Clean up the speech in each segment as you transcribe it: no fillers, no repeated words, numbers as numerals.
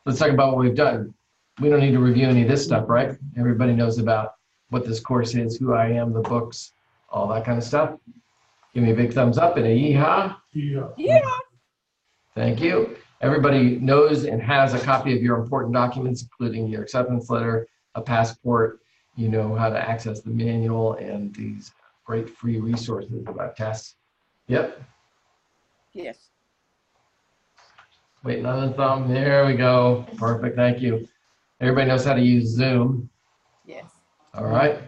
let's talk about what we've done. We don't need to review any of this stuff, right? Everybody knows about what this course is, who I am, the books, all that kind of stuff. Give me a big thumbs up and a yeehaw. Yeah. Thank you. Everybody knows and has a copy of your important documents, including your acceptance letter, a passport. You know how to access the manual and these great free resources about tests. Yep. Yes. Waiting on the thumb. There we go. Perfect. Thank you. Everybody knows how to use Zoom. Yes. All right.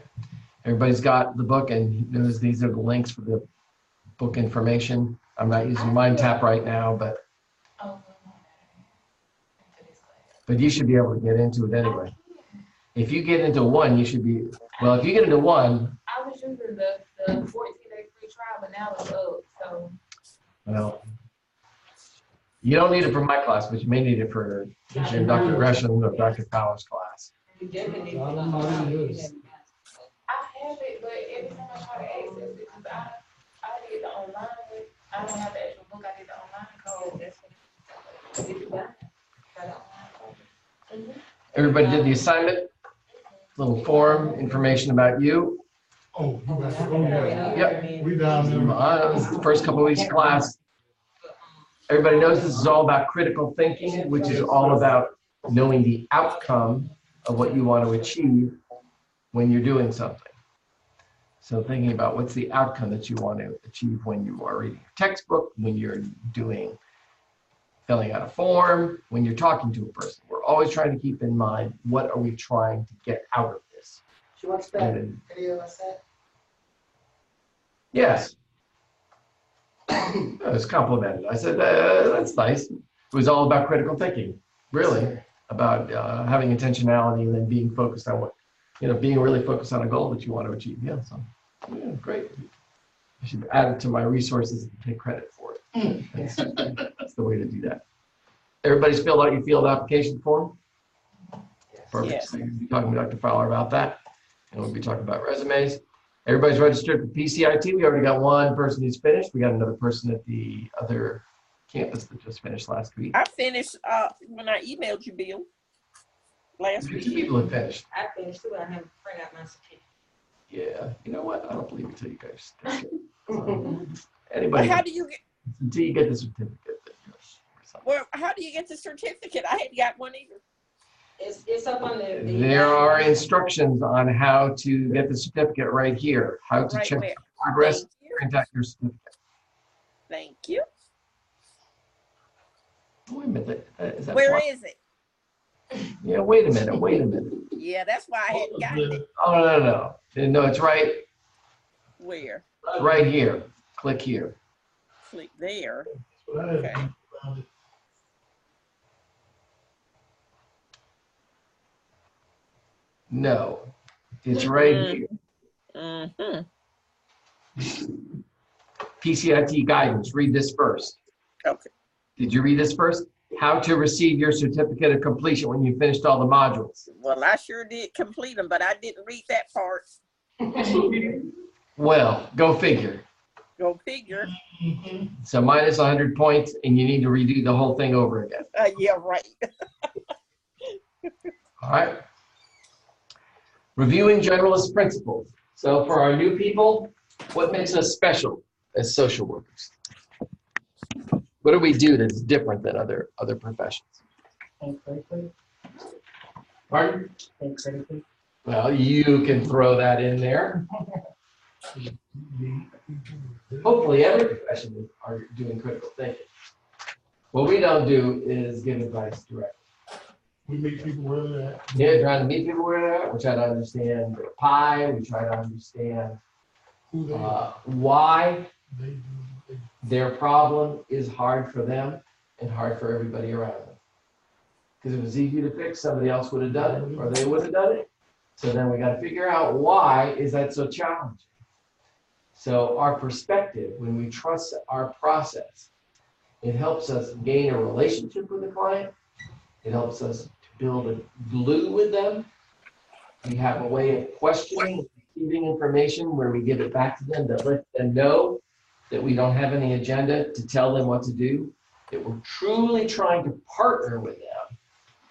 Everybody's got the book and knows these are the links for the book information. I'm not using MindTap right now, but you should be able to get into it anyway. If you get into one, you should be, well, if you get into one. I was using the 14-day free trial, but now it's up, so. Well, you don't need it for my class, but you may need it for Dr. Gresham or Dr. Fowler's class. I have it, but every time I try to access it, because I did the online, I don't have the actual book, I did the online code. Everybody did the assignment, little form, information about you. Oh, you got to go there. Yep. We down there. This is the first couple of weeks of class. Everybody knows this is all about critical thinking, which is all about knowing the outcome of what you want to achieve when you're doing something. So thinking about what's the outcome that you want to achieve when you are reading a textbook, when you're filling out a form, when you're talking to a person. We're always trying to keep in mind, what are we trying to get out of this? Did you watch that video I sent? Yes. I was complimented. I said, that's nice. It was all about critical thinking, really, about having intentionality and then being focused on what, being really focused on a goal that you want to achieve. Yeah, so yeah, great. I should add it to my resources and take credit for it. That's the way to do that. Everybody's filled out your field application form? Perfect. Yes. So we'll be talking to Dr. Fowler about that, and we'll be talking about resumes. Everybody's registered for PCIT. We already got one person who's finished. We got another person at the other campus that just finished last week. I finished when I emailed you, Bill, last week. Two people have finished. I finished too, but I haven't printed out my certificate. Yeah, you know what? I don't believe it until you guys take it. Anybody, Well, how do you get? until you get the certificate. Well, how do you get the certificate? I hadn't got one either. It's up on the There are instructions on how to get the certificate right here. How to Right check where? progress, Thank you. print out your certificate. Thank you. Wait a minute. Is that Where one? is it? Yeah, wait a minute. Wait a minute. Yeah, that's why I hadn't gotten it. Oh, no. No, it's right Where? right here. Click here. Click there. Okay. No, it's right here. Mm-hmm. PCIT guidance. Read this first. Okay. Did you read this first? How to receive your certificate of completion when you finished all the modules. Well, I sure did complete them, but I didn't read that part. Well, go figure. Go figure. So minus 100 points, and you need to redo the whole thing over again. Yeah, right. All right. Reviewing generalist principles. So for our new people, what makes us special as social workers? What do we do that's different than other professions? Think critically. Pardon? Think critically. Well, you can throw that in there. Hopefully every profession are doing critical thinking. What we don't do is give advice directly. We meet people where they're at. Yeah, trying to meet people where they're at. We try to understand their pie. We try to understand Who they are. why They do. their problem is hard for them and hard for everybody around them. Because if it was easy to fix, somebody else would have done it, or they would have done it. So then we got to figure out, why is that so challenging? So our perspective, when we trust our process, it helps us gain a relationship with the client. It helps us to build a glue with them. We have a way of questioning, receiving information where we give it back to them that let them know that we don't have any agenda to tell them what to do, that we're truly trying to partner with them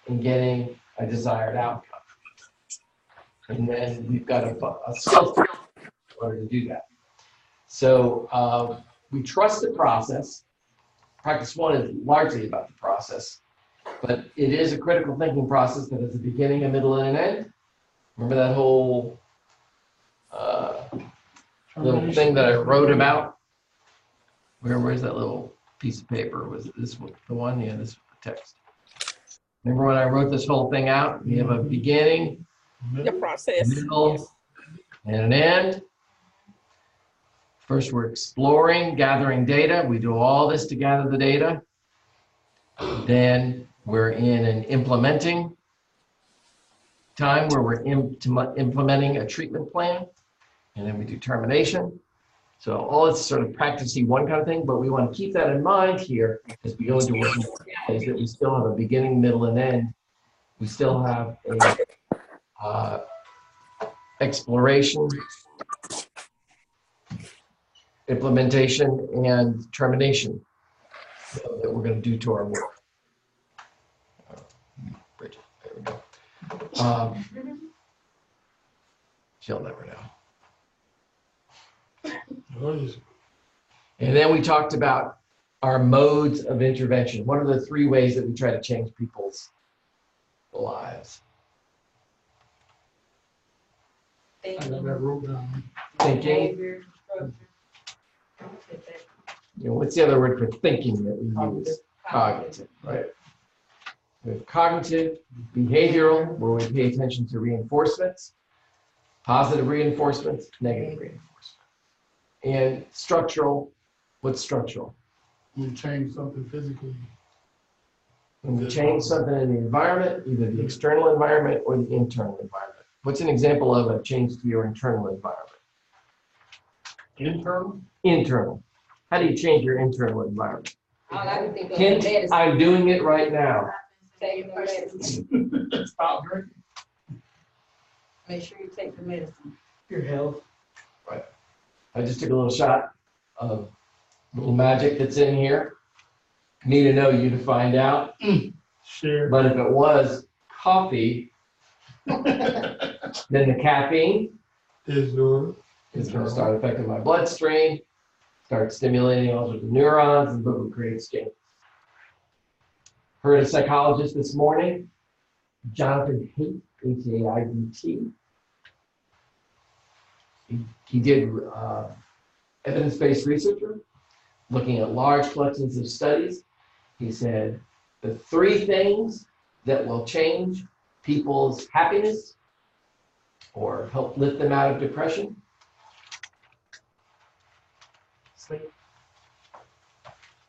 in getting a desired outcome. And then we've got a skill set in order to do that. So we trust the process. Practice one is largely about the process, but it is a critical thinking process that has a beginning, a middle, and an end. Remember that whole little thing that I wrote about? Where's that little piece of paper? Was it this one? The one? Yeah, this text. Remember when I wrote this whole thing out? We have a beginning, The process. middle, Yes. and an end. First, we're exploring, gathering data. We do all this to gather the data. Then we're in an implementing time where we're implementing a treatment plan. And then we do termination. So all it's sort of practicing one kind of thing, but we want to keep that in mind here as we go into working is that we still have a beginning, middle, and end. We still have a exploration, implementation, and termination that we're going to do to our work. Bridget, there we go. She'll never know. And then we talked about our modes of intervention. What are the 3 ways that we try to change people's lives? I got that wrote down. Thinking. Behavior, structure. What's the other word for thinking that we use? Cognitive, right? We have cognitive, behavioral, where we pay attention to reinforcements, positive reinforcements, negative reinforcements. And structural, what's structural? We change something physically. When we change something in the environment, either the external environment or the internal environment. What's an example of a change to your internal environment? Internal? Internal. How do you change your internal environment? All I can think of is Hint, medicine. I'm doing it right now. Take the medicine. Stop drinking. Make sure you take the medicine. Your health. I just took a little shot of little magic that's in here. Need to know you to find out. Share. But if it was coffee, then the caffeine Is yours. is going to start affecting my bloodstream, start stimulating all sorts of neurons, and boom, create changes. Heard a psychologist this morning, Jonathan Haidt, H-A-I-D-T. He did evidence-based researcher, looking at large collections of studies. He said the 3 things that will change people's happiness or help lift them out of depression. Sleep.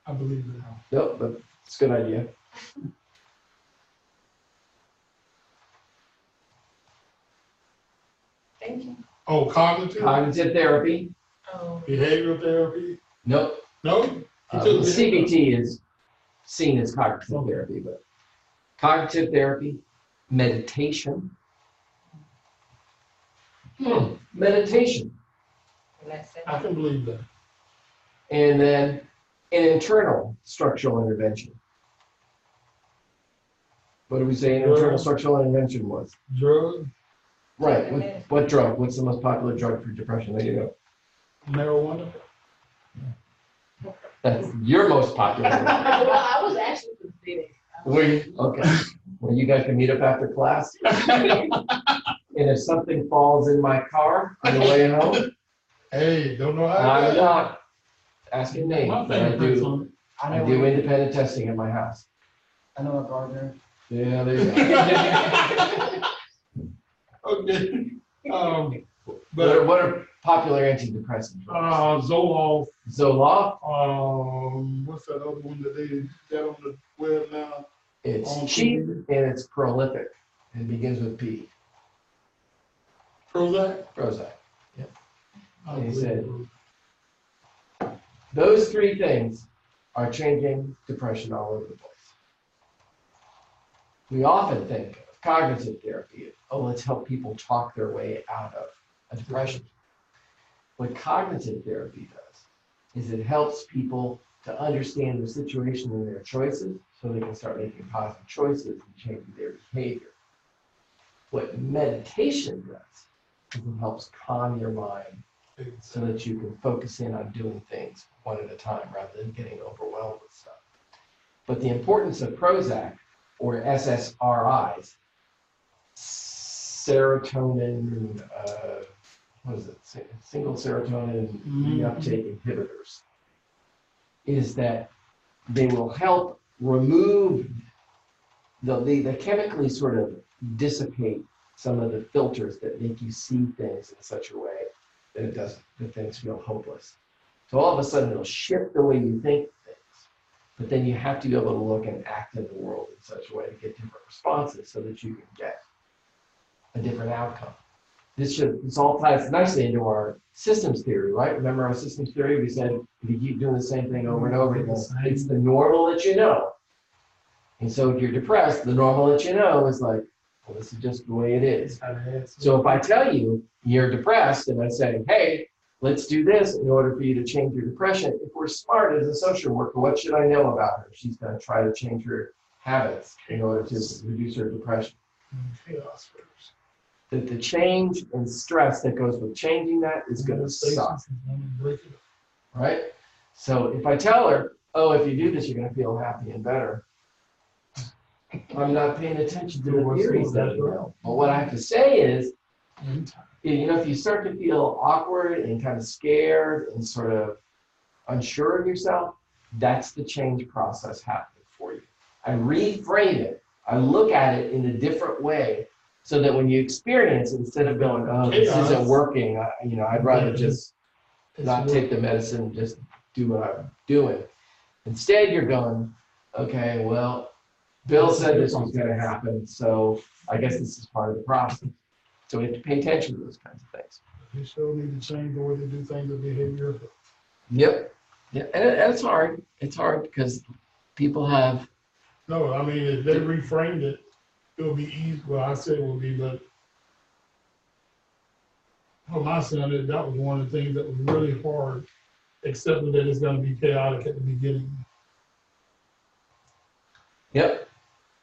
I believe it now. Nope, but it's a good idea. Thank you. Oh, cognitive? Cognitive therapy. Oh. Behavioral therapy? Nope. No? CBT is seen as cognitive therapy, but cognitive therapy, meditation. Meditation. I can believe that. And then an internal structural intervention. What do we say an internal structural intervention was? Drug, Right. What drug? What's the most popular drug for depression? There you go. marijuana. That's your most popular. Well, I was actually considering. Okay. Well, you guys can meet up after class. And if something falls in my car on the way home, Hey, don't know how I'm to not asking me, My but I fingerprints do. on it. I do independent testing in my house. I know a gardener. Yeah, there you go. Okay. What But what are popular antidepressant drugs? Zoloft. Zoloft. What's that other one that they got on the web now? It's cheap and it's prolific. It begins with P. Prozac? Prozac. I And he believe said- it. Those 3 things are changing depression all over the place. We often think of cognitive therapy. Oh, let's help people talk their way out of a depression. What cognitive therapy does is it helps people to to understand their situation and their choices so they can start making positive choices and changing their behavior. What meditation does is it helps calm your mind so that you can focus in on doing things one at a time rather than getting overwhelmed with stuff. But the importance of Prozac or SSRIs, serotonin, what is it? Single serotonin reuptake inhibitors, is that they will help remove the chemically sort of dissipate some of the filters that make you see things in such a way that that things feel hopeless. So all of a sudden it'll shift the way you think things, but then you have to be able to look and act in the world in such a way to get different responses so that you can get a different outcome. This all ties nicely into our systems theory, right? Remember our systems theory? We said if you keep doing the same thing over and over again, it's the normal that you know. And so if you're depressed, the normal that you know is like, well, this is just the way it is. So if I tell you you're depressed and I say, hey, let's do this in order for you to change your depression, if we're smart as a social worker, what should I know about her? She's going to try to change her habits in order to reduce her depression. Chaos first. The change and stress that goes with changing that is going to suck, right? So if I tell her, oh, if you do this, you're going to feel happy and better, I'm not paying attention to the theories that you know. But what I have to say is, if you start to feel awkward and kind of scared and sort of unsure of yourself, that's the change process happening for you. I reframe it. I look at it in a different way so that when you experience it, instead of going, oh, this isn't working, I'd rather just not take the medicine and just do what I'm doing. Instead, you're going, okay, well, Bill said this was going to happen, so I guess this is part of the process. So we have to pay attention to those kinds of things. You still need to change the way they do things and behavior. Yep. Yeah, and it's hard. It's hard because people have. No, I mean, if they reframed it, it would be easy. Well, I said it would be, but for my son, that was one of the things that was really hard, accepting that it's going to be chaotic at the beginning. Yep.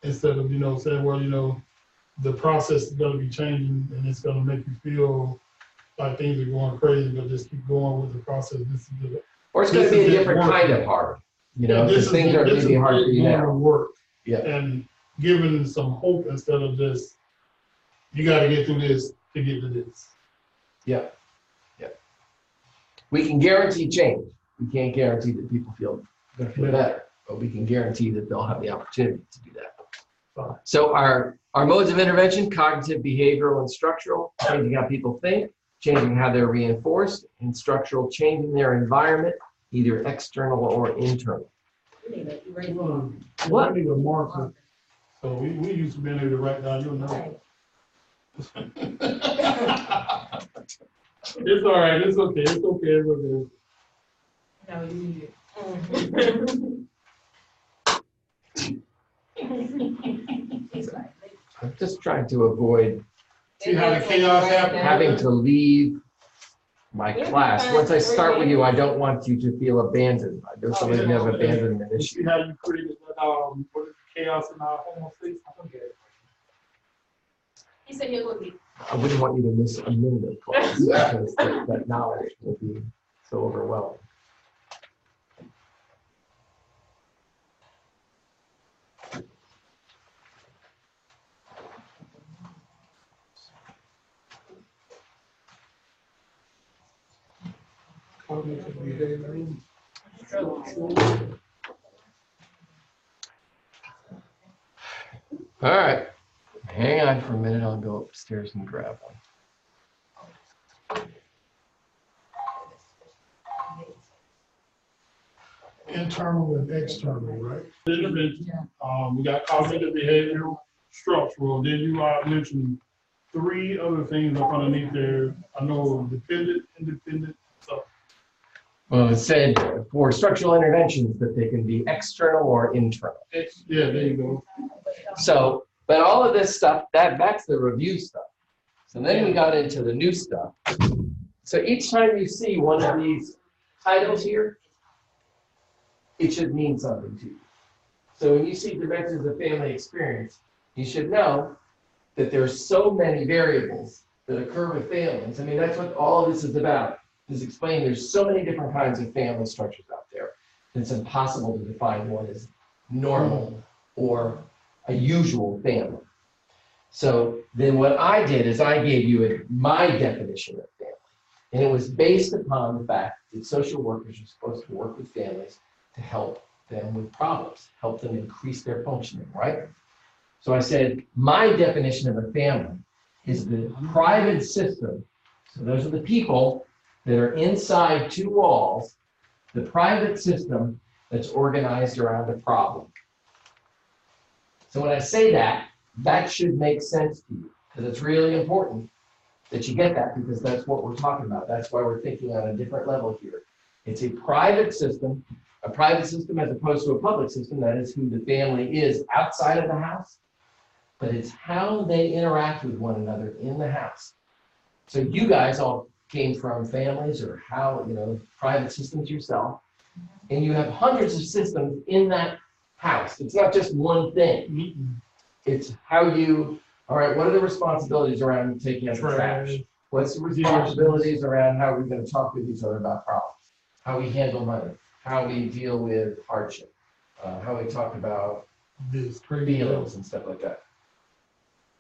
Instead of, saying, well, the process is going to be changing and it's going to make you feel like things are going crazy, but just keep going with the process. Or it's going to be a different kind of hard. Because things are going to be hard for you now. Work. Yeah. And giving some hope instead of just, you got to get through this to get to this. Yeah. Yeah. We can guarantee change. We can't guarantee that people feel better, but we can guarantee that they'll have the opportunity to do that. So our modes of intervention: cognitive, behavioral, and structural, changing how people think, changing how they're reinforced, and structural, changing their environment, either external or internal. What? We need a marker. So we used to be able to write down your number. It's all right. It's okay. It's okay. It's okay. No, you need it. I'm just trying to avoid See how the chaos happens? having to leave my class. Once I start with you, I don't want you to feel abandoned. I don't want you to have abandonment You see issue. how you created that chaos in our home space? Okay. He said he would be. I wouldn't want you to miss a minute of class because that knowledge will be so overwhelming. Cognitive behavior. All right. Hang on for a minute. I'll go upstairs and grab one. Internal and external, right? Intervention. We got cognitive, behavioral, structural. Then you mentioned 3 other things up underneath there. I know dependent, independent, so. Well, it said for structural interventions that they can be external or internal. Yeah, there you go. So, but all of this stuff, that's the review stuff. So then we got into the new stuff. So each time you see one of these titles here, it should mean something to you. So when you see dimensions of family experience, you should know that there's so many variables that occur with families. I mean, that's what all of this is about, is explaining there's so many different kinds of family structures out there. It's impossible to define what is normal or a usual family. So then what I did is I gave you my definition of family. And it was based upon the fact that social workers are supposed to work with families to help them with problems, help them increase their functioning, right? So I said, my definition of a family is the private system. So those are the people that are inside two walls, the private system that's organized around a problem. So when I say that, that should make sense to you, because it's really important that you get that, because that's what we're talking about. That's why we're thinking on a different level here. It's a private system as opposed to a public system. That is who the family is outside of the house, but it's how they interact with one another in the house. So you guys all came from families or private systems yourself, and you have hundreds of systems in that house. It's not just one thing. It's how you, all right, what are the responsibilities around taking out the trash? What's the responsibilities around how we're going to talk with each other about problems? How we handle money? How we deal with hardship? How we talk about feelings and stuff like that.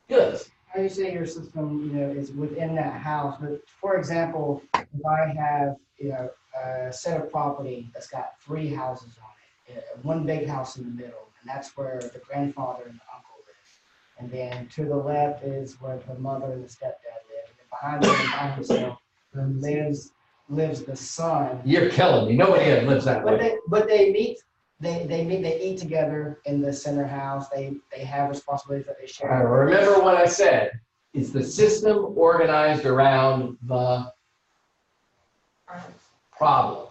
Good. How you say your system, is within that house. But for example, if I have, a set of property that's got 3 houses on it, one big house in the middle, and that's where the grandfather and the uncle live. And then to the left is where the mother and the stepdad live. And then behind them, by himself, lives the son. You're killing me. Nobody ever lives that way. But they meet. They eat together in the center house. They have responsibilities that they share. Remember what I said. It's the system organized around the problem.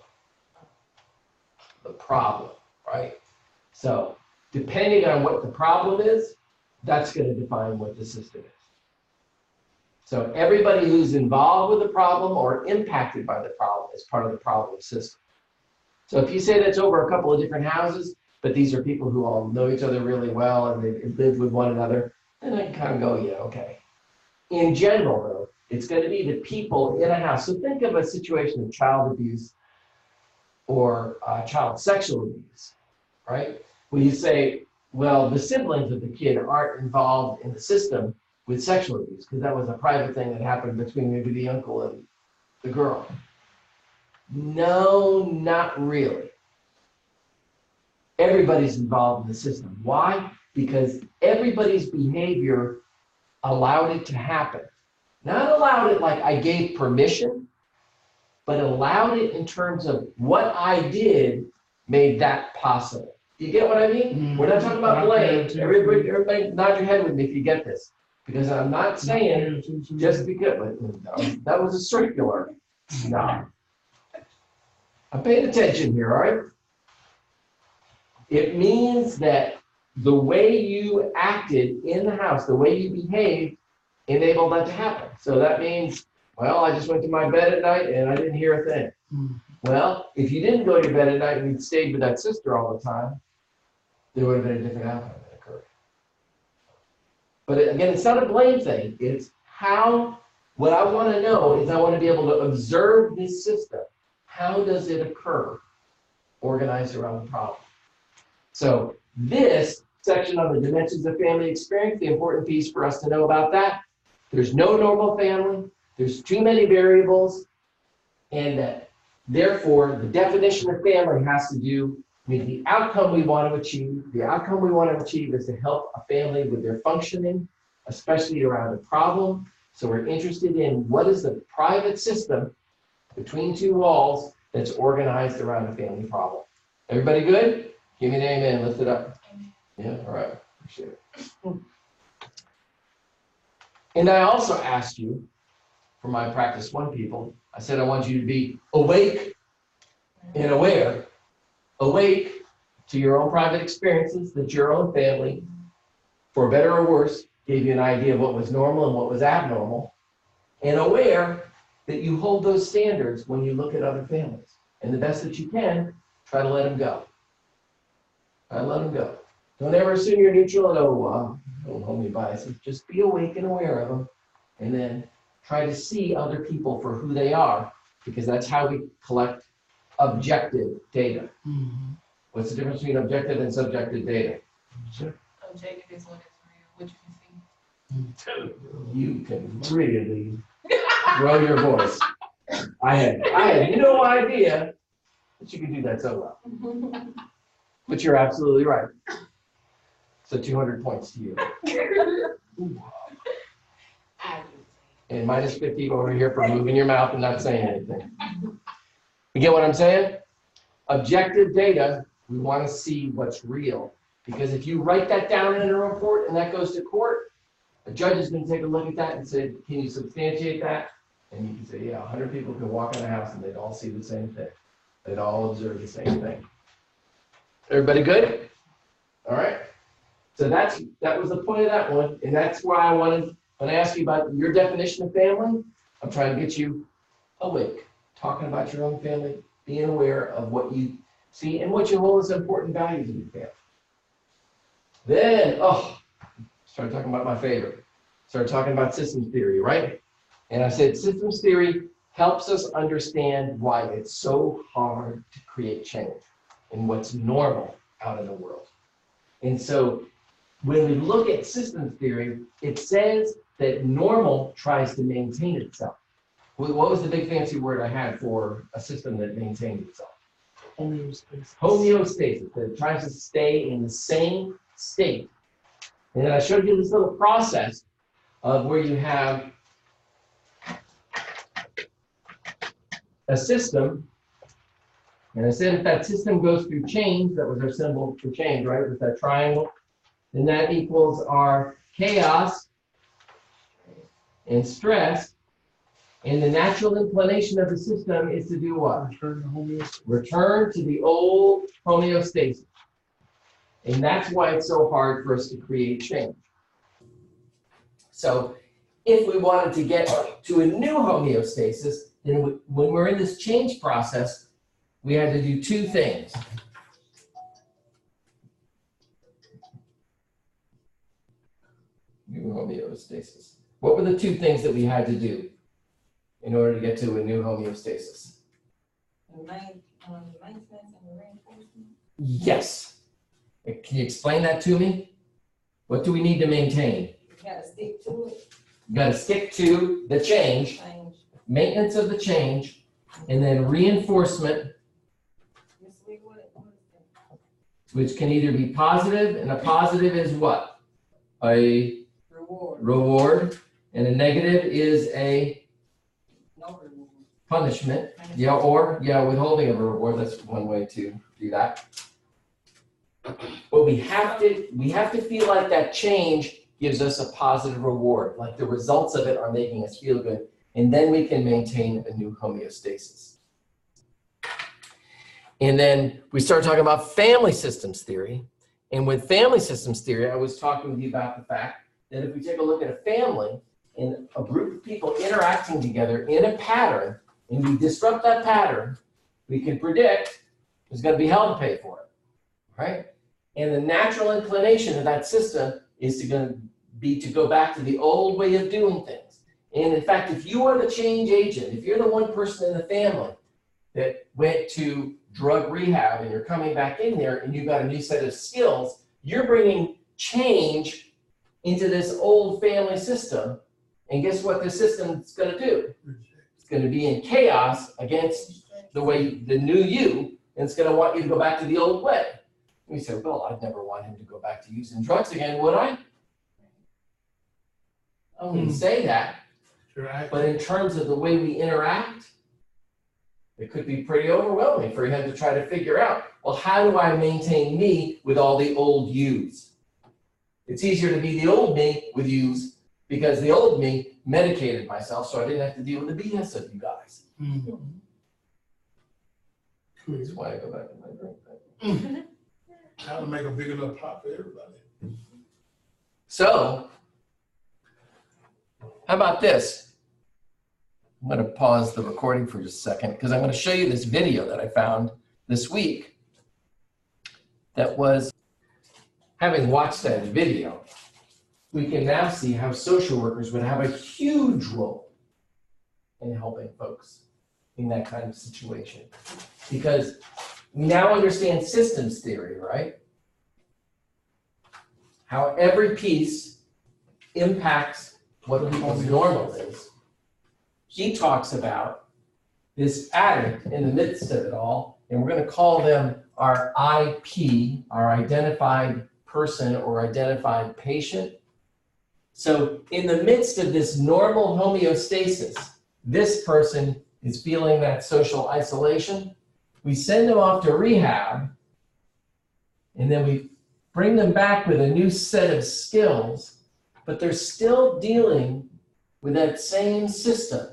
The problem, right? So depending on what the problem is, that's going to define what the system is. So everybody who's involved with the problem or impacted by the problem is part of the problem system. So if you say that's over a couple of different houses, but these are people who all know each other really well and they live with one another, then I can kind of go, yeah, okay. In general, though, it's going to be the people in a house. So think of a situation of child abuse or child sexual abuse, right? When you say, well, the siblings of the kid aren't involved in the system with sexual abuse, because that was a private thing that happened between maybe the uncle and the girl. No, not really. Everybody's involved in the system. Why? Because everybody's behavior allowed it to happen. Not allowed it like I gave permission, but allowed it in terms of what I did made that possible. You get what I mean? Mm-hmm. We're not talking about blame. Everybody nod your head with me if you get this. Because I'm not saying just because, no, that was a circular. No. I'm paying attention here, all right? It means that the way you acted in the house, the way you behaved, enabled that to happen. So that means, well, I just went to my bed at night and I didn't hear a thing. Mm. Well, if you didn't go to your bed at night and you stayed with that sister all the time, there would have been a different outcome that occurred. But again, it's not a blame thing. It's how, what I want to know is I want to be able to observe this system. How does it occur? Organized around the problem. So this section on the dimensions of family experience, the important piece for us to know about that, there's no normal family, there's too many variables, and that therefore the definition of family has to do with the outcome we want to achieve. The outcome we want to achieve is to help a family with their functioning, especially around a problem. So we're interested in what is the private system between two walls that's organized around a family problem. Everybody good? Give me an amen, lift it up. Yeah, all right, appreciate it. And I also asked you, for my practice one people, I said I want you to be awake and aware, awake to your own private experiences, that your own family, for better or worse, gave you an idea of what was normal and what was abnormal, and aware that you hold those standards when you look at other families. And the best that you can, try to let them go. I let them go. Don't ever assume you're neutral and don't hold me biases. Just be awake and aware of them, and then try to see other people for who they are, because that's how we collect objective data. What's the difference between objective and subjective data? Objective is what is real, what you can see. You can really grow your voice. I had no idea that you could do that so well. But you're absolutely right. So 200 points to you. And minus 50 over here for moving your mouth and not saying anything. You get what I'm saying? Objective data, we want to see what's real. Because if you write that down in a report and that goes to court, a judge is going to take a look at that and say, can you substantiate that? And you can say, yeah, 100 people could walk in a house and they'd all see the same thing. They'd all observe the same thing. Everybody good? All right. So that was the point of that one. And that's why I wanted, when I asked you about your definition of family, I'm trying to get you awake, talking about your own family, being aware of what you see and what you hold as important values in your family. Then, started talking about my favorite. Started talking about systems theory, right? And I said systems theory helps us understand why it's so hard to create change and what's normal out in the world. And so when we look at systems theory, it says that normal tries to maintain itself. What was the big fancy word I had for a system that maintains itself? Homeostasis. Homeostasis, that it tries to stay in the same state. And then I showed you this little process of where you have a system, and I said if that system goes through change, that was our symbol for change, right, with that triangle, then that equals our chaos and stress, and the natural inclination of the system is to do what? Return to homeostasis. Return to the old homeostasis. And that's why it's so hard for us to create change. So if we wanted to get to a new homeostasis, then when we're in this change process, we had to do two things. New homeostasis. What were the two things that we had to do in order to get to a new homeostasis? Maintenance and reinforcement. Yes. Can you explain that to me? What do we need to maintain? You gotta stick to it. You got to stick to the change, Change. maintenance of the change, and then reinforcement, This week, what is that? which can either be positive, and a positive is what? A Reward. reward, and a negative is a No reward. punishment. Yeah, or withholding of a reward. That's one way to do that. But we have to feel like that change gives us a positive reward, like the results of it are making us feel good, and then we can maintain a new homeostasis. And then we start talking about family systems theory. And with family systems theory, I was talking with you about the fact that if we take a look at a family and a group of people interacting together in a pattern, and we disrupt that pattern, we can predict who's going to be held to pay for it, right? And the natural inclination of that system is to go back to the old way of doing things. And in fact, if you are the change agent, if you're the one person in the family that went to drug rehab and you're coming back in there and you've got a new set of skills, you're bringing change into this old family system. And guess what the system's going to do? It's going to be in chaos against the new you, and it's going to want you to go back to the old way. And you say, well, I'd never want him to go back to using drugs again, would I? I wouldn't say that. But in terms of the way we interact, it could be pretty overwhelming for him to try to figure out, well, how do I maintain me with all the old yous? It's easier to be the old me with yous because the old me medicated myself so I didn't have to deal with the BS of you guys. That's why I go back to my drink. How to make a big enough pot for everybody. So, how about this? I'm going to pause the recording for just a second because I'm going to show you this video that I found this week that was having watched that video, we can now see how social workers would have a huge role in helping folks in that kind of situation. Because we now understand systems theory, right? How every piece impacts what people's normal is. He talks about this addict in the midst of it all, and we're going to call them our IP, our identified person or identified patient. So in the midst of this normal homeostasis, this person is feeling that social isolation. We send them off to rehab, and then we bring them back with a new set of skills, but they're still dealing with that same system.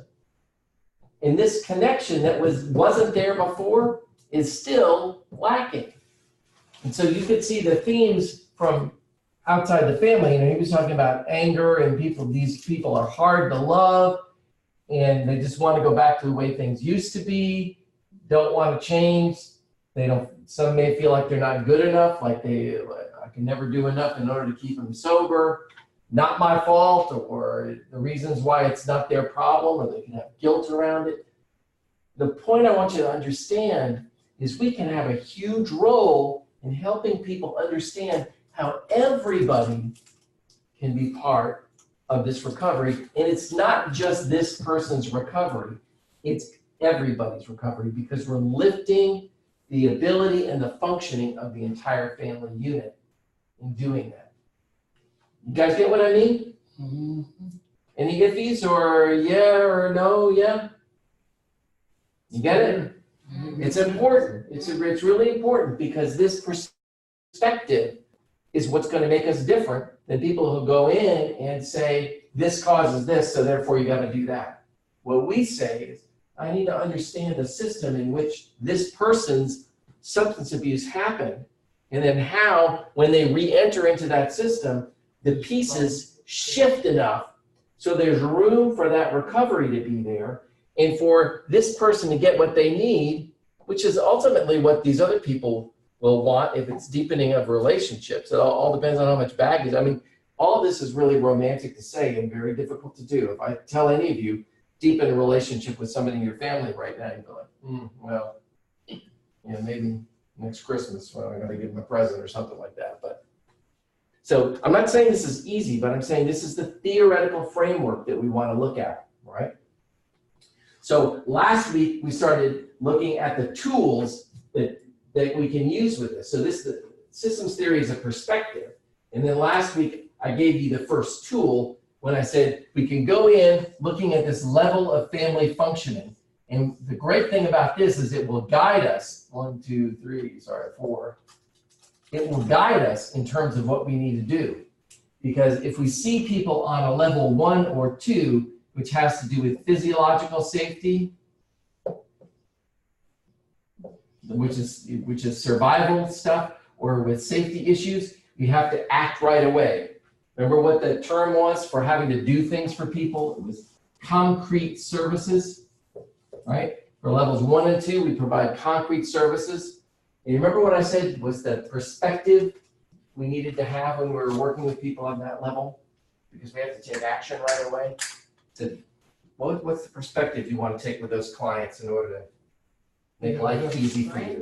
And this connection that wasn't there before is still lacking. And so you could see the themes from outside the family. You know, he was talking about anger and these people are hard to love and they just want to go back to the way things used to be, don't want to change. Some may feel like they're not good enough, like I can never do enough in order to keep them sober. Not my fault, or the reasons why it's not their problem, or they can have guilt around it. The point I want you to understand is we can have a huge role in helping people understand how everybody can be part of this recovery. And it's not just this person's recovery, it's everybody's recovery, because we're lifting the ability and the functioning of the entire family unit in doing that. You guys get what I mean? Mhm. Any iffies or yeah or no, yeah? You get it? It's important. It's really important because this perspective is what's going to make us different than people who go in and say, this causes this, so therefore you got to do that. What we say is, I need to understand the system in which this person's substance abuse happened, and then how, when they re-enter into that system, the pieces shift enough so there's room for that recovery to be there and for this person to get what they need, which is ultimately what these other people will want if it's deepening of relationships. It all depends on how much baggage. I mean, all of this is really romantic to say and very difficult to do. If I tell any of you, deepen a relationship with somebody in your family right now, you'd be like, well, maybe next Christmas when I'm going to give them a present or something like that. But so I'm not saying this is easy, but I'm saying this is the theoretical framework that we want to look at, right? So last week we started looking at the tools that we can use with this. So the systems theory is a perspective. And then last week I gave you the first tool when I said we can go in looking at this level of family functioning. And the great thing about this is it will guide us, 4. It will guide us in terms of what we need to do. Because if we see people on a level 1 or 2, which has to do with physiological safety, which is survival stuff, or with safety issues, we have to act right away. Remember what the term was for having to do things for people? It was concrete services, right? For levels 1 and 2, we provide concrete services. And you remember what I said was the perspective we needed to have when we were working with people on that level? Because we have to take action right away. What's the perspective you want to take with those clients in order to make life easy for you?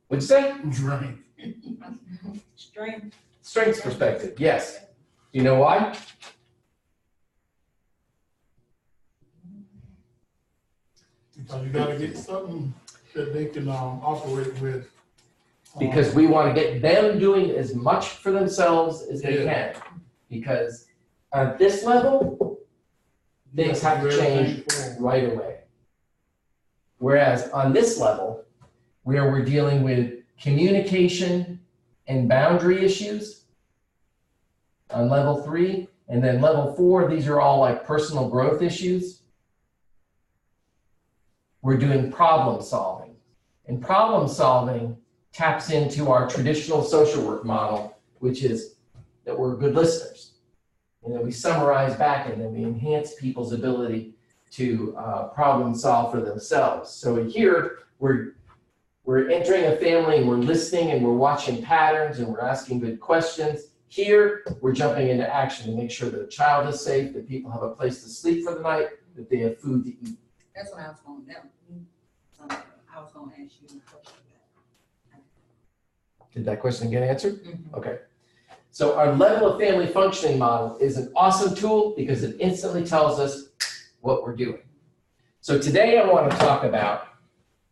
What'd you say? Right. Strength. Strengths perspective, yes. Do you know why? Because you gotta get something that they can operate with. Because we want to get them doing as much for themselves as they can. Because at this level, things have to change right away. Whereas on this level, where we're dealing with communication and boundary issues, on level 3, and then level 4, these are all like personal growth issues. We're doing problem solving. And problem solving taps into our traditional social work model, which is that we're good listeners. And then we summarize back and then we enhance people's ability to problem solve for themselves. So here, we're we're entering a family and we're listening and we're watching patterns and we're asking good questions. Here, we're jumping into action to make sure that a child is safe, that people have a place to sleep for the night, that they have food to eat. That's what I was going to, I was going to ask you a question. Did that question get answered? Mhm. Okay. So our level of family functioning model is an awesome tool because it instantly tells us what we're doing. So today I want to talk about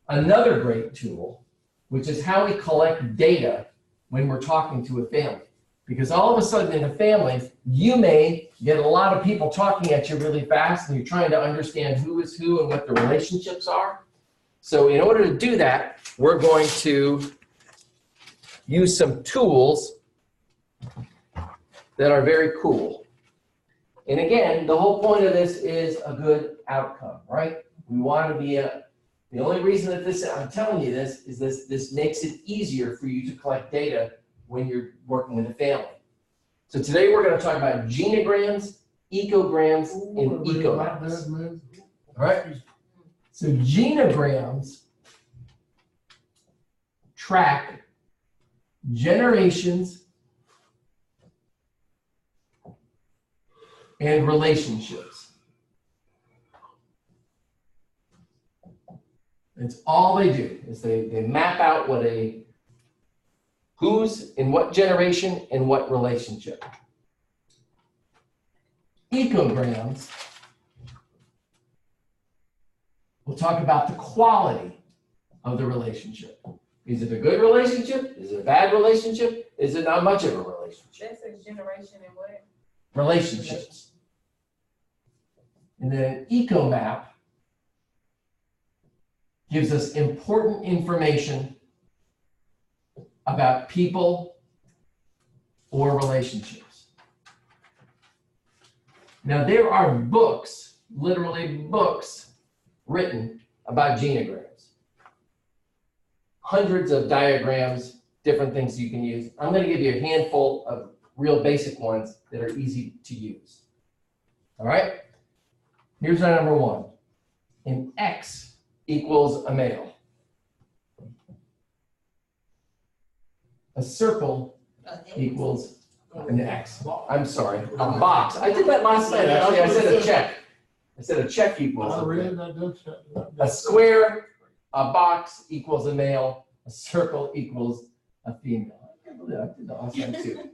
another great tool, which is how we collect data when we're talking to a family. Because all of a sudden in a family, you may get a lot of people talking at you really fast and you're trying to understand who is who and what the relationships are. So in order to do that, we're going to use some tools that are very cool. And again, the whole point of this is a good outcome, right? We want to be the only reason that I'm telling you this is this makes it easier for you to collect data when you're working with a family. So today we're going to talk about genograms, ecograms, and ecomaps. All right? So genograms track generations and relationships. It's all they do is they map out who's in what generation and what relationship. Ecograms will talk about the quality of the relationship. Is it a good relationship? Is it a bad relationship? Is it not much of a relationship? That's a generation and what? Relationships. And then an ecomap gives us important information about people or relationships. Now there are books, literally books, written about genograms. Hundreds of diagrams, different things you can use. I'm going to give you a handful of real basic ones that are easy to use. All right? Here's our number one. An X equals a male. A circle equals an X. I'm sorry, a box. I did that last night, actually. I said a check. I said a check equals a square, a box equals a male, a circle equals a female. I can't believe I did that last night too.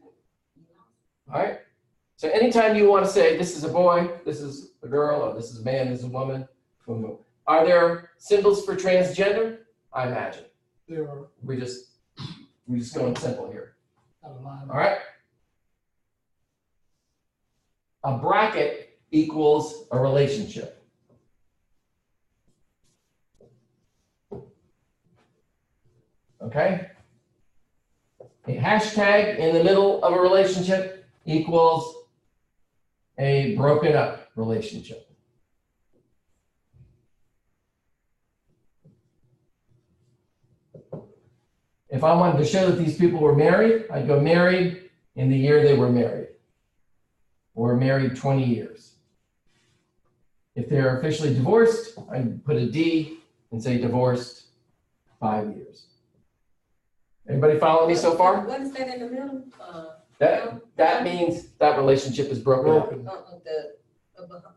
All right? So anytime you want to say this is a boy, this is a girl, or this is a man, this is a woman, boom, boom. Are there symbols for transgender? I imagine. There are. We're just going simple here. All right? A bracket equals a relationship. Okay? A hashtag in the middle of a relationship equals a broken up relationship. If I wanted to show that these people were married, I'd go married in the year they were married, or married 20 years. If they're officially divorced, I'd put a D and say divorced 5 years. Anybody follow me so far? What is that in the middle? That means that relationship is broken up.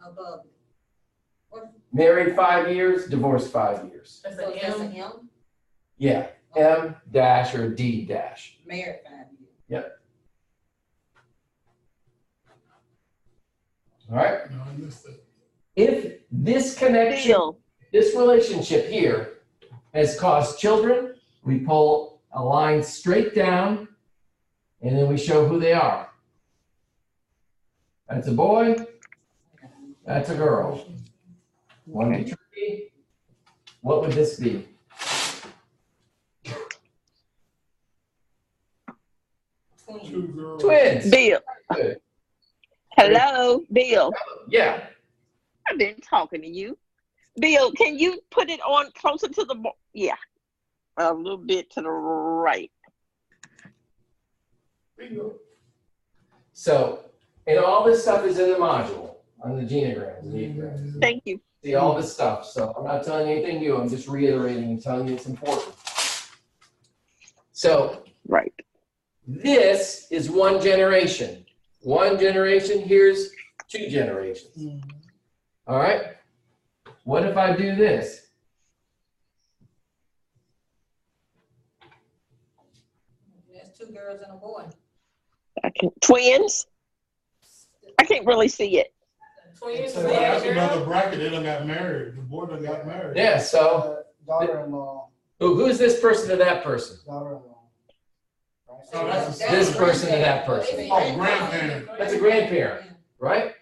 Above. Married 5 years, divorced 5 years. That's So an that's M. an M? Yeah, M dash or D dash. Married 5 years. Yep. All right. No, I missed it. If this connection, Bill, this relationship here has caused children, we pull a line straight down and then we show who they are. That's a boy, that's a girl. 1, 2, 3. What would this be? Two girls. Twins. Bill. Good. Hello, Bill. Yeah. I've been talking to you. Bill, can you put it on closer to the yeah, a little bit to the right. So, and all this stuff is in the module on the genograms and ecograms. Thank you. See all this stuff. So I'm not telling you anything new. I'm just reiterating and telling you it's important. So Right. this is one generation. One generation, here's two generations. All right? What if I do this? There's 2 girls and a boy. Twins? I can't really see it. Twins. So That's another bracket, they done got married, the boy done got married. Yeah, so Daughter-in-law, who's this person to that person? daughter-in-law. Right? Oh, that's a- This person to that person. Oh, grandparent. That's a grandparent, right?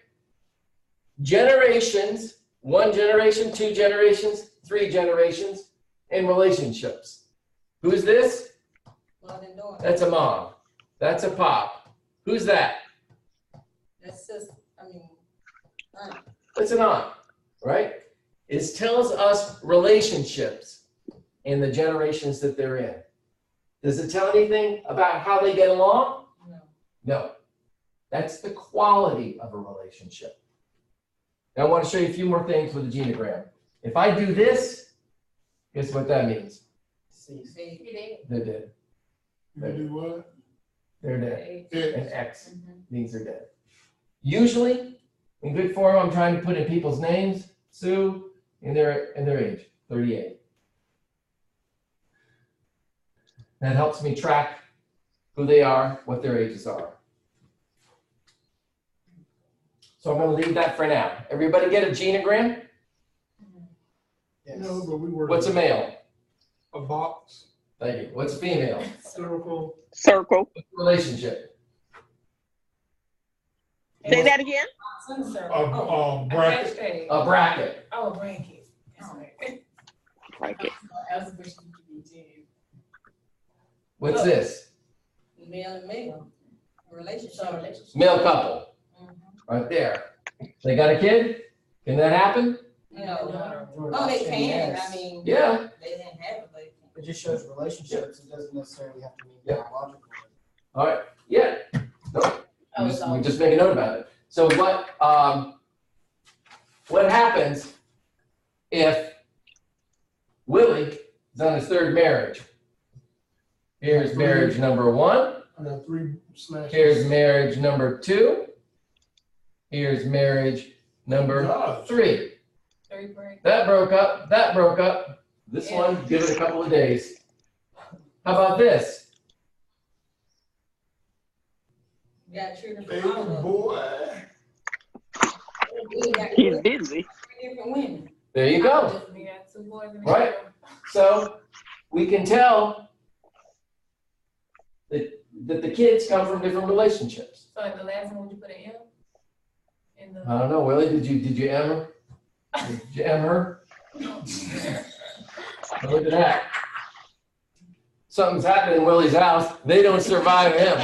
Generations, one generation, two generations, three generations, and relationships. Who's this? Mother and daughter. That's a mom. That's a pop. Who's that? That's sister, aunt. That's an aunt, right? It tells us relationships and the generations that they're in. Does it tell anything about how they get along? No. No. That's the quality of a relationship. Now I want to show you a few more things with the genogram. If I do this, guess what that means? See. See, They're dead. You do what? They're dead. And X. X means they're dead. Usually, in good form, I'm trying to put in people's names, Sue, and their age, 38. That helps me track who they are, what their ages are. So I'm going to leave that for now. Everybody get a genogram? Yes. No, but we were. What's a male? A box, Thank you. What's a female? circle. Circle. Relationship. Say that again? A bracket. Hashtag. A bracket. Oh, a bracket. That's right. Bracket. What's this? male and male, relationship. So relationship. Male couple, Mhm. right there. They got a kid? Can that happen? No. Through Oh, they adoption, can, yes. I mean. Yeah. They didn't have it, but. It just shows relationships, it doesn't necessarily have to be Yeah. biological. All right. Yeah. No. Oh, We just make a note about it. So what happens if Willie is on his third marriage? Here's marriage number 1. I got 3 slashes. Here's marriage number 2. Here's marriage number Gosh. 3. Three break. That broke up. That broke up. This one, give it a couple of days. How about this? You got children Baby from all of them. boy. We got He's 3 busy. different women. There you go. We got 2 boys and a Right. girl. So we can tell that the kids come from different relationships. So in the last one, would you put an M? In the. I don't know, Willie, did you M her? Did you M her? Look at that. Something's happening in Willie's house. They don't survive him.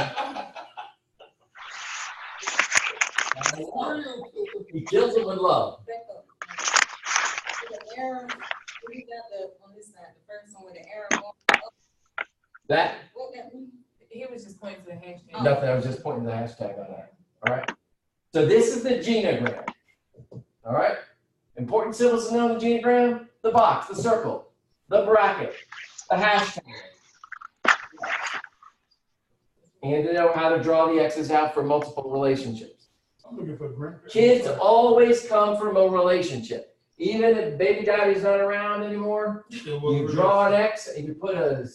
He kills them with love. Back up. The arrow, we got the, on this side, the first one with the arrow going up. That, What that mean? He was just pointing to the hashtag. nothing, I was just pointing the hashtag on that. All right? So this is the genogram. All right? Important symbols to know in the genogram: the box, the circle, the bracket, the hashtag. And to know how to draw the X's out for multiple relationships. I'm looking for grandparents. Kids always come from a relationship. Even if baby daddy's not around anymore, you draw an X and you put a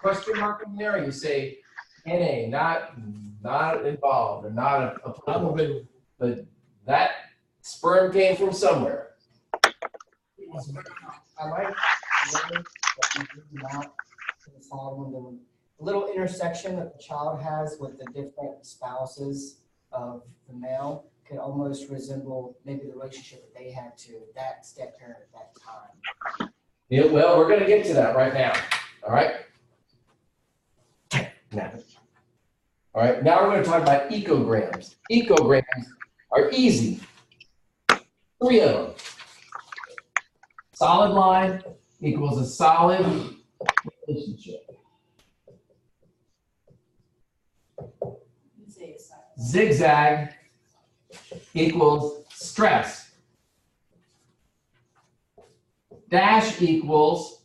question mark in there, you say NA, not involved, or not I'm applicable. available. But that sperm came from somewhere. I like that you do not to the side when the little intersection that the child has with the different spouses of the male could almost resemble maybe the relationship that they had to that step parent at that time. Yeah, well, we're gonna get to that right now. All right? Now. All right, now we're gonna talk about ecograms. Ecograms are easy. 3 of them. Solid line equals a solid relationship. Zigzag equals stress. Dash equals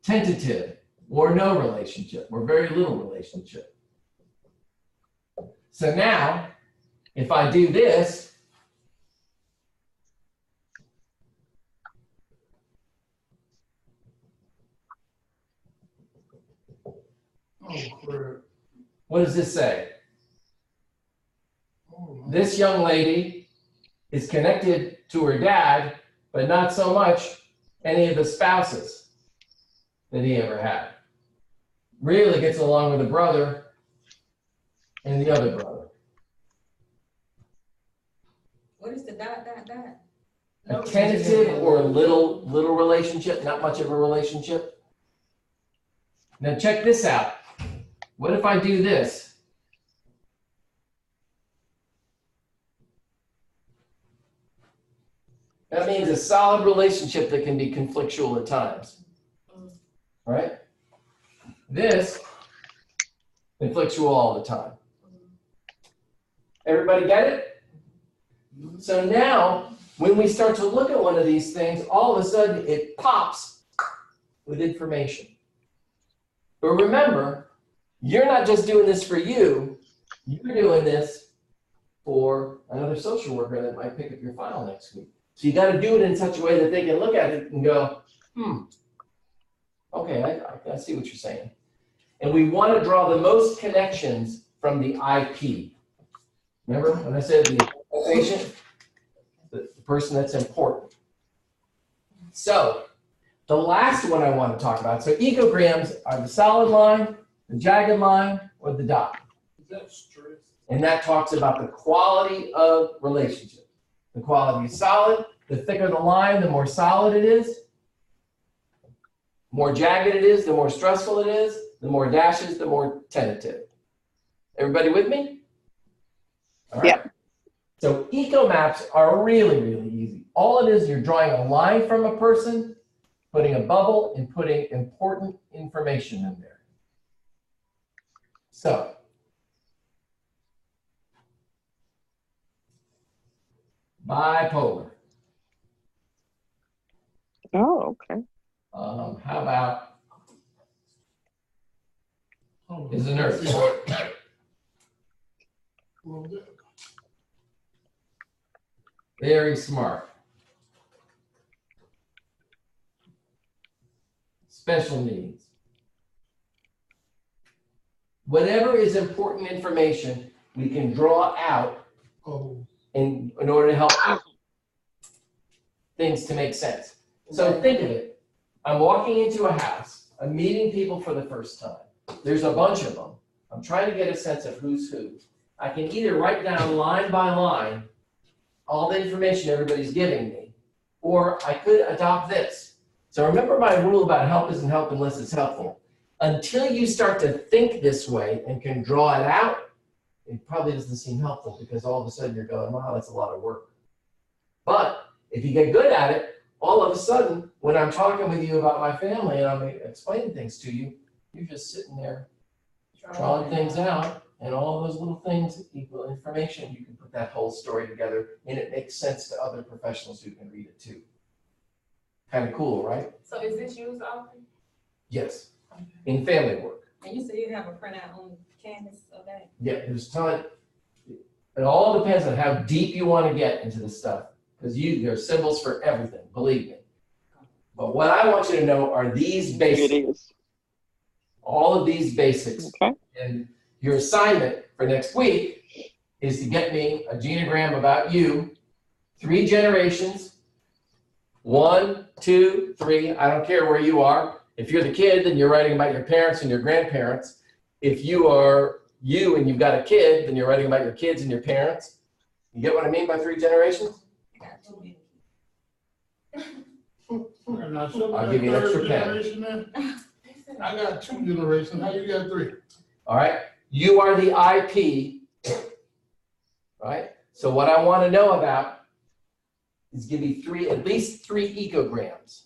tentative. or no relationship, or very little relationship. So now, if I do this, Oh, crap. what does this say? Oh, This young lady is connected to her dad, but not so much any of the spouses that he ever had. Really gets along with the brother and the other brother. What is the dot, dot, dot? A tentative or little relationship, not much of a relationship. Now check this out. What if I do this? That means a solid relationship that can be conflictual at times. Right? This, conflictual all the time. Everybody get it? So now, when we start to look at one of these things, all of a sudden it pops with information. But remember, you're not just doing this for you, you're doing this for another social worker that might pick up your file next week. So you got to do it in such a way that they can look at it and go, okay, I see what you're saying. And we want to draw the most connections from the IP. Remember when I said the patient? The person that's important. So the last one I want to talk about, so ecograms are the solid line, the jagged line, or the dot. Is that stress? And that talks about the quality of relationship. The quality is solid. The thicker the line, the more solid it is. More jagged it is, the more stressful it is. The more dashes, the more tentative. Everybody with me? All right. Yeah. So eco maps are really, really easy. All it is, you're drawing a line from a person, putting a bubble, and putting important information in there. So, bipolar. Oh, okay. How about is a nurse? Well, Very smart. Special needs. Whatever is important information, we can draw out in order to help things to make sense. So think of it. I'm walking into a house. I'm meeting people for the first time. There's a bunch of them. I'm trying to get a sense of who's who. I can either write down line by line all the information everybody's giving me, or I could adopt this. So remember my rule about help isn't help unless it's helpful. Until you start to think this way and can draw it out, it probably doesn't seem helpful because all of a sudden you're going, wow, that's a lot of work. But if you get good at it, all of a sudden, when I'm talking with you about my family and I'm explaining things to you, you're just sitting there drawing things out, and all those little things equal information. You can put that whole story together, and it makes sense to other professionals who can read it too. Kind of cool, right? So is this used often? Yes, in family work. And you said you have a printout on canvas of that? Yeah, there's a ton. It all depends on how deep you want to get into this stuff, because there are symbols for everything, believe me. But what I want you to know are these basics. It is. All of these basics. Okay. And your assignment for next week is to get me a genogram about you, 3 generations, 1, 2, 3. I don't care where you are. If you're the kid, then you're writing about your parents and your grandparents. If you are you and you've got a kid, then you're writing about your kids and your parents. You get what I mean by 3 generations? I got too many. I'll give you an extra pen. I got 2 generations. How you got 3? All right. You are the IP, right? So what I want to know about is give me at least 3 ecograms.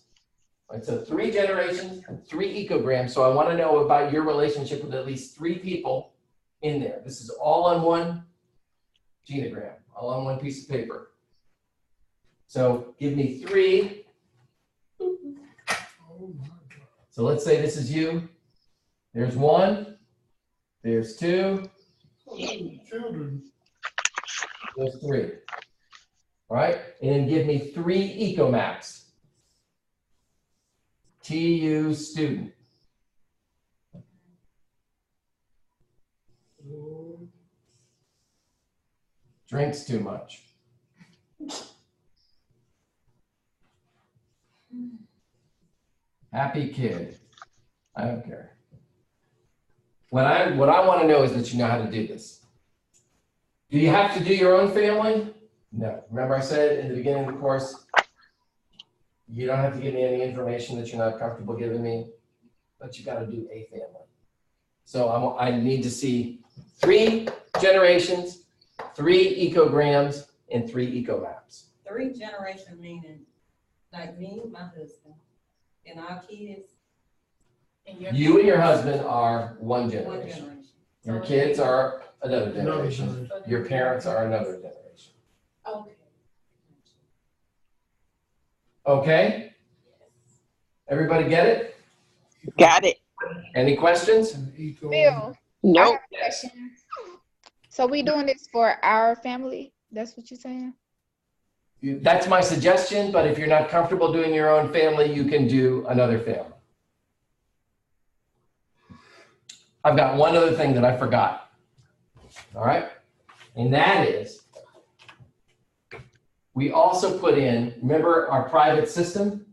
Right, so 3 generations, 3 ecograms. So I want to know about your relationship with at least 3 people in there. This is all on one genogram, all on one piece of paper. So give me 3. So let's say this is you. There's 1, there's 2, Children. there's 3. All right, and then give me 3 eco maps. TU student. Drinks too much. Happy kid. I don't care. What I want to know is that you know how to do this. Do you have to do your own family? No. Remember I said in the beginning of the course, you don't have to give me any information that you're not comfortable giving me, but you got to do a family. So I need to see 3 generations, 3 ecograms, and 3 eco maps. 3 generations meaning, like me, my husband, and our kids. You and your husband are one One generation. generation. Your kids are another Another generation. generation. Your parents are another generation. Okay. Okay? Everybody get it? Got it. Any questions? And eco. Bill, I Nope. have a question. So we doing this for our family? That's what you're saying? That's my suggestion, but if you're not comfortable doing your own family, you can do another family. I've got one other thing that I forgot. All right? And that is, we also put in, remember our private system?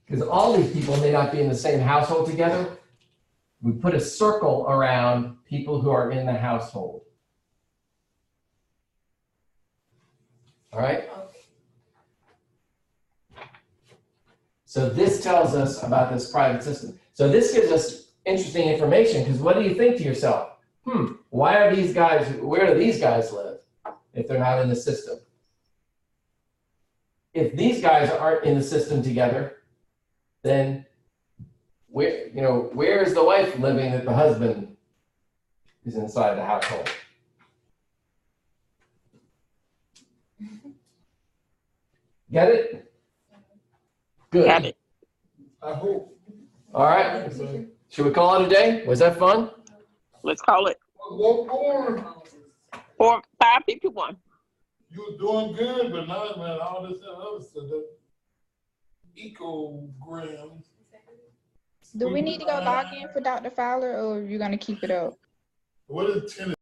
Because all these people may not be in the same household together. We put a circle around people who are in the household. All right? So this tells us about this private system. So this gives us interesting information because what do you think to yourself? Why are these guys, where do these guys live if they're not in the system? If these guys aren't in the system together, then where is the wife living that the husband is inside the household? Get it? Good. Got it. I hope. All right. Should we call it a day? Was that fun? Let's call it What more? 4, 551. You were doing good, but now, man, all this other stuff, the ecograms. Do we need to go log in for Dr. Fowler or are you gonna keep it up? What is tennis?